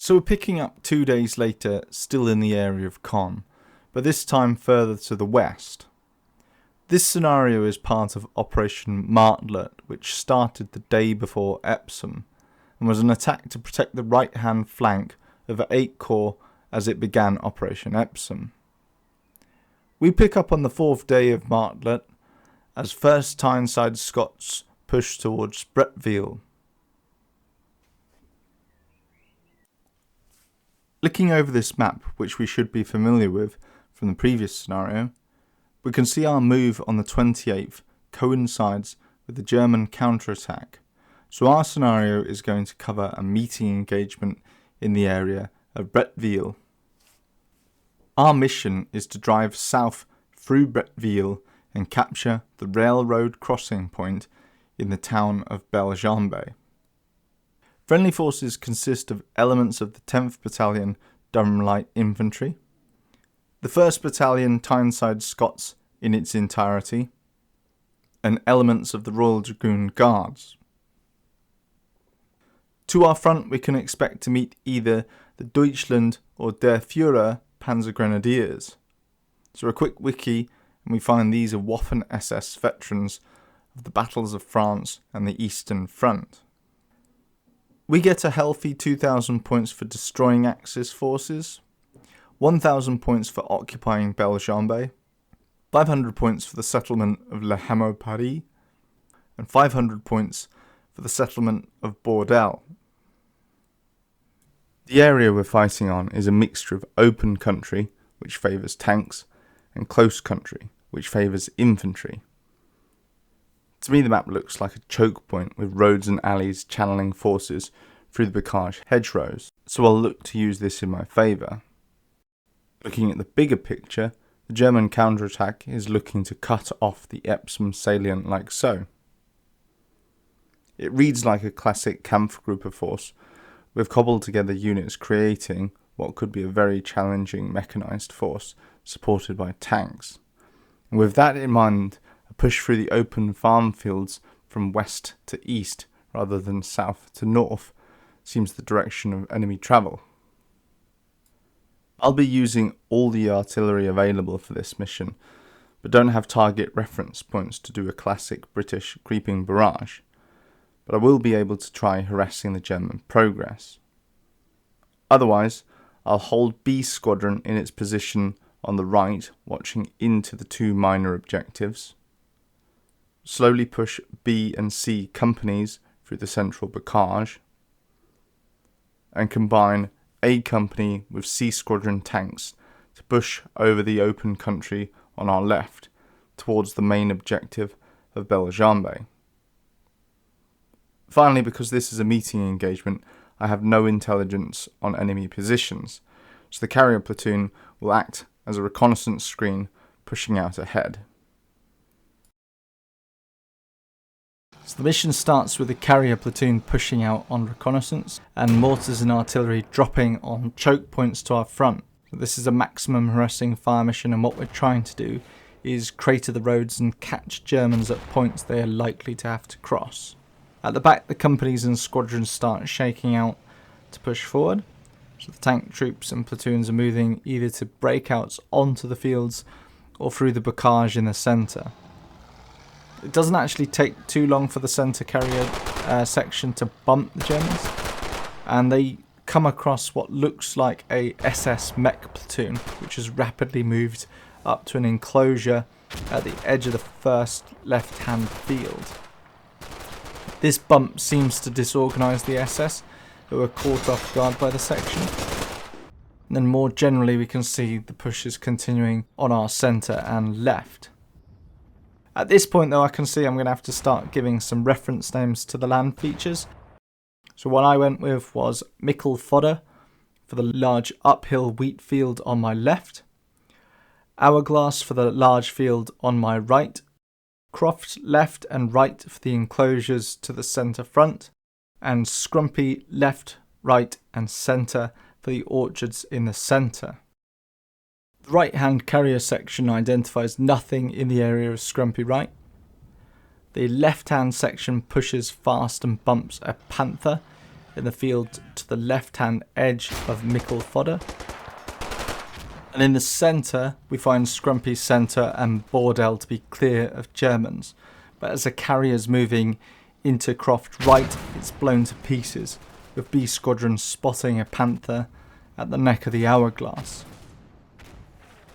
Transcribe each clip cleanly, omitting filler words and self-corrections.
So we're picking up 2 days later, still in the area of Caen, but this time further to the west. This scenario is part of Operation MARTLET, which started the day before EPSOM, and was an attack to protect the right-hand flank of the 8th Corps as it began Operation EPSOM. We pick up on the 4th day of Martlet as 1st Tyneside Scots push towards Bretteville. Looking over this map, which we should be familiar with from the previous scenario, we can see our move on the 28th coincides with the German counterattack, so our scenario is going to cover a meeting engagement in the area of Bretteville. Our mission is to drive south through Bretteville and capture the railroad crossing point in the town of Bellembe. Friendly forces consist of elements of the 10th Battalion Durham Light Infantry, the 1st Battalion Tyneside Scots in its entirety, and elements of the Royal Dragoon Guards. To our front we can expect to meet either the Deutschland or Der Führer Panzer Grenadiers. So a quick wiki and we find these are Waffen-SS veterans of the battles of France and the Eastern Front. We get a healthy 2,000 points for destroying Axis forces, 1,000 points for occupying Bellembe, 500 points for the settlement of Le Hameau-Paris, and 500 points for the settlement of Bordel. The area we're fighting on is a mixture of open country, which favours tanks, and close country, which favours infantry. To me the map looks like a choke point with roads and alleys channeling forces through the Bocage hedgerows, so I'll look to use this in my favour. Looking at the bigger picture, the German counterattack is looking to cut off the EPSOM salient like so. It reads like a classic Kampfgruppe force, with cobbled together units creating what could be a very challenging mechanised force supported by tanks. And with that in mind, a push through the open farm fields from west to east rather than south to north seems the direction of enemy travel. I'll be using all the artillery available for this mission, but don't have target reference points to do a classic British creeping barrage, but I will be able to try harassing the German progress. Otherwise, I'll hold B Squadron in its position on the right, watching into the 2 minor objectives, slowly push B and C companies through the central Bocage, and combine A Company with C Squadron tanks to push over the open country on our left towards the main objective of Bellembe. Finally, because this is a meeting engagement, I have no intelligence on enemy positions, so the carrier platoon will act as a reconnaissance screen pushing out ahead. So the mission starts with the carrier platoon pushing out on reconnaissance and mortars and artillery dropping on choke points to our front. This is a maximum harassing fire mission, and what we're trying to do is crater the roads and catch Germans at points they are likely to have to cross. At the back, the companies and squadrons start shaking out to push forward. So the tank troops and platoons are moving either to breakouts onto the fields or through the Bocage in the centre. It doesn't actually take too long for the centre carrier section to bump the Germans, and they come across what looks like a SS mech platoon, which has rapidly moved up to an enclosure at the edge of the first left-hand field. This bump seems to disorganise the SS, who are caught off guard by the section. And then more generally we can see the pushes continuing on our centre and left. At this point though, I can see I'm going to have to start giving some reference names to the land features. So what I went with was Mickle Fodder for the large uphill wheat field on my left, Hourglass for the large field on my right, Croft left and right for the enclosures to the centre front, and Scrumpy left, right and centre for the orchards in the centre. The right-hand carrier section identifies nothing in the area of Scrumpy right. The left-hand section pushes fast and bumps a Panther in the field to the left-hand edge of Mikkel fodder. And in the centre, we find Scrumpy Centre and Bordel to be clear of Germans. But as the carrier's moving into Croft right, it's blown to pieces, with B Squadron spotting a Panther at the neck of the hourglass.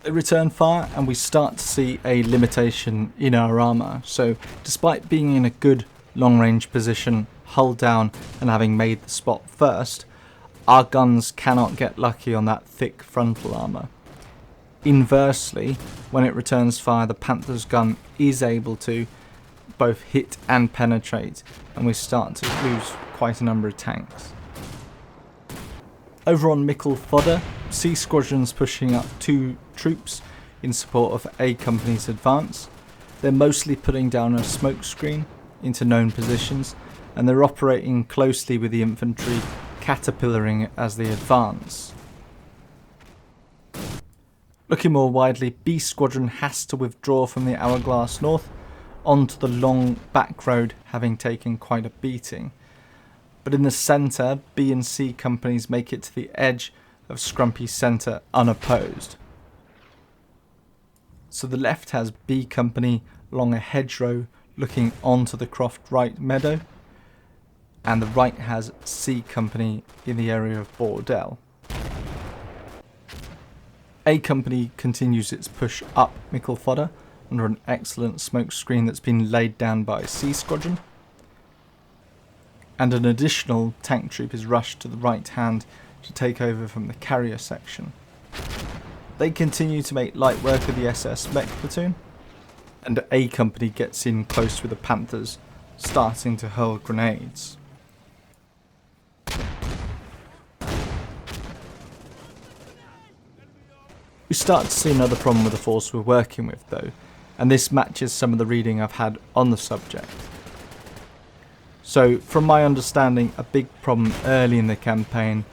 They return fire and we start to see a limitation in our armour. So despite being in a good long-range position, hull down and having made the spot first, our guns cannot get lucky on that thick frontal armour. Inversely, when it returns fire, the Panther's gun is able to both hit and penetrate, and we start to lose quite a number of tanks. Over on Mikkel fodder, C Squadron's pushing up 2 troops in support of A Company's advance. They're mostly putting down a smoke screen into known positions, and they're operating closely with the infantry, caterpillaring as they advance. Looking more widely, B Squadron has to withdraw from the hourglass north onto the long back road, having taken quite a beating. But in the centre, B and C companies make it to the edge of Scrumpy Centre unopposed. So the left has B Company along a hedgerow looking onto the Croft right meadow, and the right has C Company in the area of Bordel. A Company continues its push up Mikkel fodder under an excellent smoke screen that's been laid down by C Squadron, and an additional tank troop is rushed to the right hand to take over from the carrier section. They continue to make light work of the SS mech platoon, and A Company gets in close with the Panthers, starting to hurl grenades. We start to see another problem with the force we're working with though, and this matches some of the reading I've had on the subject. So from my understanding, a big problem early in the campaign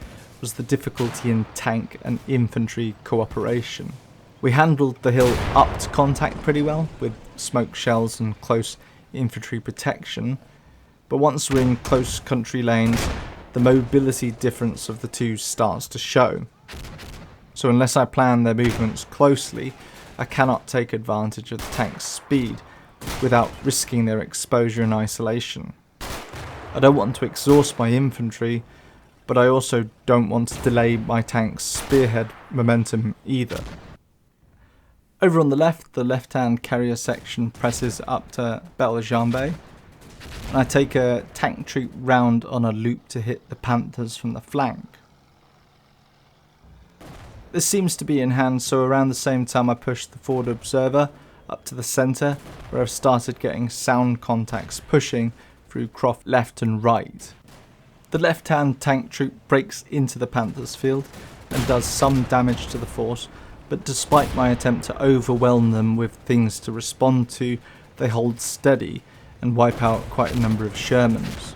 was the difficulty in tank and infantry cooperation. We handled the hill up to contact pretty well with smoke shells and close infantry protection, but once we're in close country lanes, the mobility difference of the two starts to show. So unless I plan their movements closely, I cannot take advantage of the tank's speed without risking their exposure and isolation. I don't want to exhaust my infantry, but I also don't want to delay my tank's spearhead momentum either. Over on the left-hand carrier section presses up to Belgian-Bay, and I take a tank troop round on a loop to hit the Panthers from the flank. This seems to be in hand, so around the same time I push the forward observer up to the centre, where I've started getting sound contacts pushing through Croft left and right. The left-hand tank troop breaks into the Panthers field and does some damage to the force, but despite my attempt to overwhelm them with things to respond to, they hold steady and wipe out quite a number of Shermans.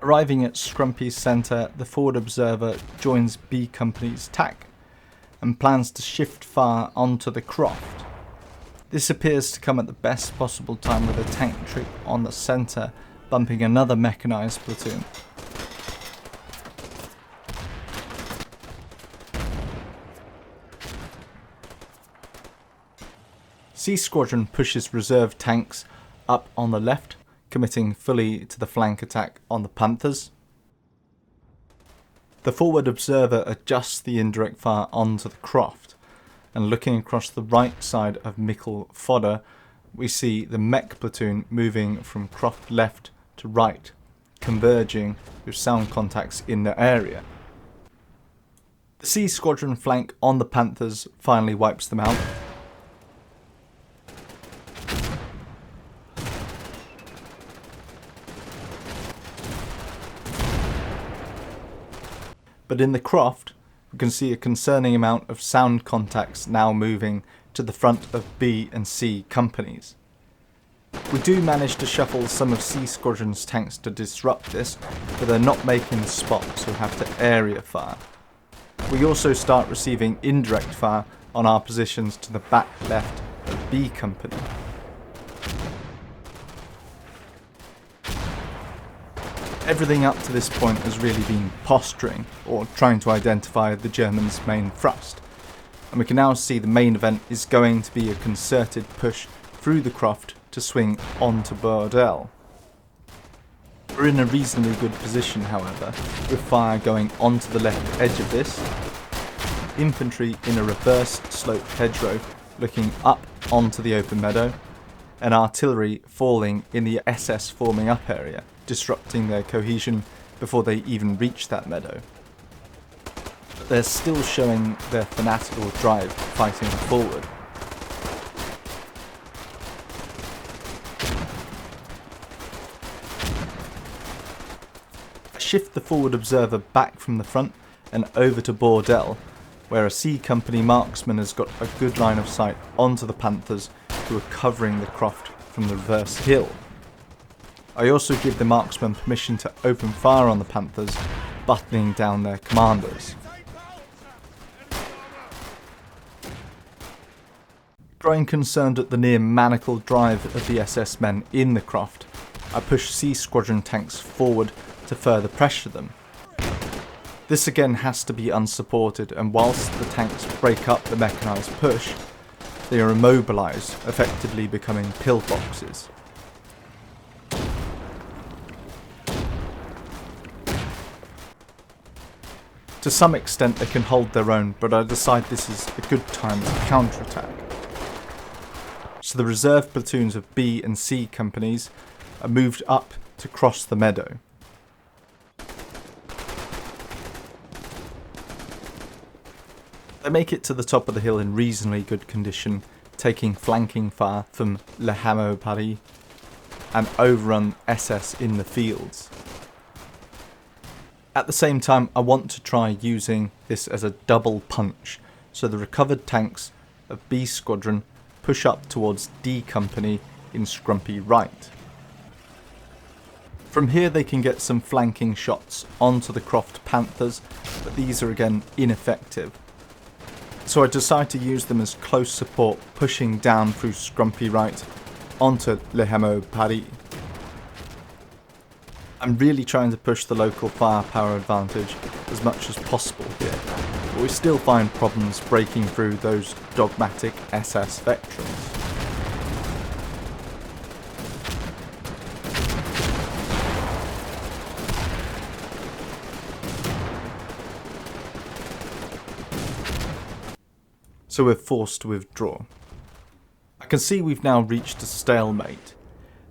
Arriving at Scrumpy's centre, the forward observer joins B Company's tack and plans to shift fire onto the Croft. This appears to come at the best possible time with a tank troop on the centre bumping another mechanised platoon. C Squadron pushes reserve tanks up on the left, committing fully to the flank attack on the Panthers. The forward observer adjusts the indirect fire onto the Croft, and looking across the right side of Mikkel fodder, we see the mech platoon moving from Croft left to right, converging with sound contacts in the area. The C Squadron flank on the Panthers finally wipes them out. But in the Croft, we can see a concerning amount of sound contacts now moving to the front of B and C companies. We do manage to shuffle some of C Squadron's tanks to disrupt this, but they're not making the spot, so we have to area fire. We also start receiving indirect fire on our positions to the back left of B Company. Everything up to this point has really been posturing, or trying to identify the Germans' main thrust, and we can now see the main event is going to be a concerted push through the croft to swing onto Bordel. We're in a reasonably good position, however, with fire going onto the left edge of this, infantry in a reversed sloped hedgerow looking up onto the open meadow, and artillery falling in the SS forming up area, disrupting their cohesion before they even reach that meadow. But they're still showing their fanatical drive fighting forward. I shift the forward observer back from the front and over to Bordel, where a C Company marksman has got a good line of sight onto the Panthers who are covering the croft from the reverse hill. I also give the marksman permission to open fire on the Panthers, buttoning down their commanders. Growing concerned at the near maniacal drive of the SS men in the croft, I push C Squadron tanks forward to further pressure them. This again has to be unsupported, and whilst the tanks break up the mechanised push, they are immobilised, effectively becoming pillboxes. To some extent they can hold their own, but I decide this is a good time to counterattack. So the reserve platoons of B and C companies are moved up to cross the meadow. They make it to the top of the hill in reasonably good condition, taking flanking fire from Le Hameau Paris and overrun SS in the fields. At the same time, I want to try using this as a double punch, so the recovered tanks of B Squadron push up towards D Company in scrumpy right. From here they can get some flanking shots onto the Croft Panthers, but these are again ineffective. So I decide to use them as close support, pushing down through scrumpy right onto Le Hameau Paris. I'm really trying to push the local firepower advantage as much as possible here, but we still find problems breaking through those dogmatic SS veterans. So we're forced to withdraw. I can see we've now reached a stalemate.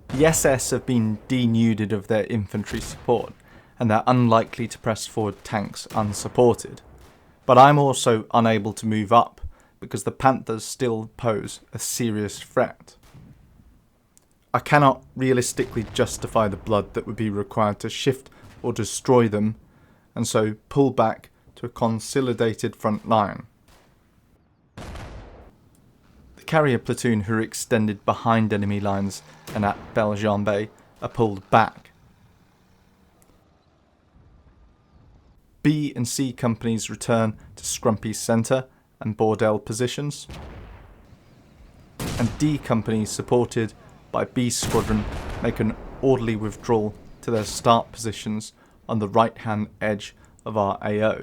The SS have been denuded of their infantry support, and they're unlikely to press forward tanks unsupported. But I'm also unable to move up, because the Panthers still pose a serious threat. I cannot realistically justify the blood that would be required to shift or destroy them, and so pull back to a consolidated front line. The carrier platoon who are extended behind enemy lines and at Belgian are pulled back. B and C companies return to Scrumpy's centre and Bordel positions, and D companies supported by B Squadron make an orderly withdrawal to their start positions on the right hand edge of our AO.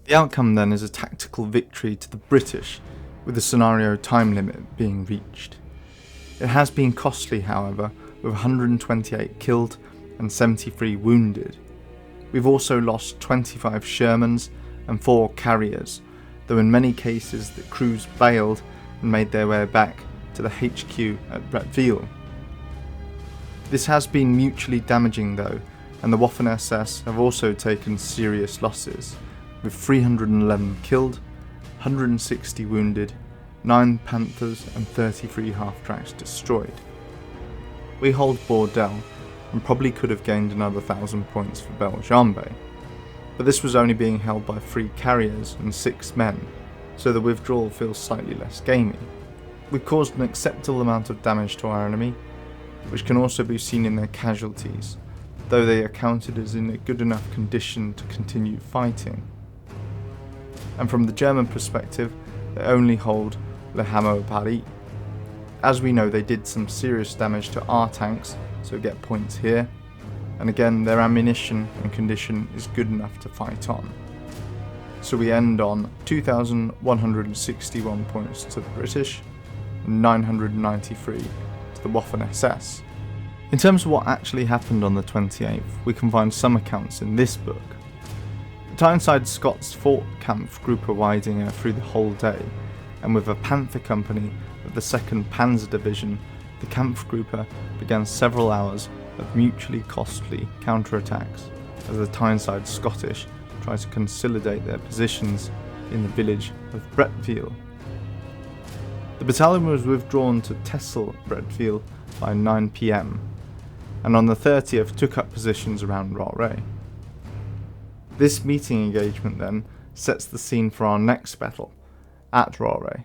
The outcome then is a tactical victory to the British, with the scenario time limit being reached. It has been costly, however, with 128 killed and 73 wounded. We've also lost 25 Shermans and 4 carriers, though in many cases the crews bailed and made their way back to the HQ at Bretteville. This has been mutually damaging though, and the Waffen SS have also taken serious losses, with 311 killed, 160 wounded, 9 Panthers and 33 half-tracks destroyed. We hold Bordel and probably could have gained another 1,000 points for Belgian, but this was only being held by 3 carriers and 6 men, so the withdrawal feels slightly less gamey. We caused an acceptable amount of damage to our enemy, which can also be seen in their casualties, though they are counted as in a good enough condition to continue fighting. And from the German perspective, they only hold Le Hameau Paris. As we know, they did some serious damage to our tanks, so get points here, and again their ammunition and condition is good enough to fight on. So we end on 2,161 points to the British and 993 to the Waffen SS. In terms of what actually happened on the 28th, we can find some accounts in this book. The Tyneside Scots fought Kampfgruppe Weidinger through the whole day, and with a Panther company of the 2nd Panzer Division, the Kampfgruppe began several hours of mutually costly counterattacks as the Tyneside Scottish tried to consolidate their positions in the village of Bretteville. The battalion was withdrawn to Texel-Bretteville by 9 PM, and on the 30th took up positions around Rauray. This meeting engagement then sets the scene for our next battle, at Rauray.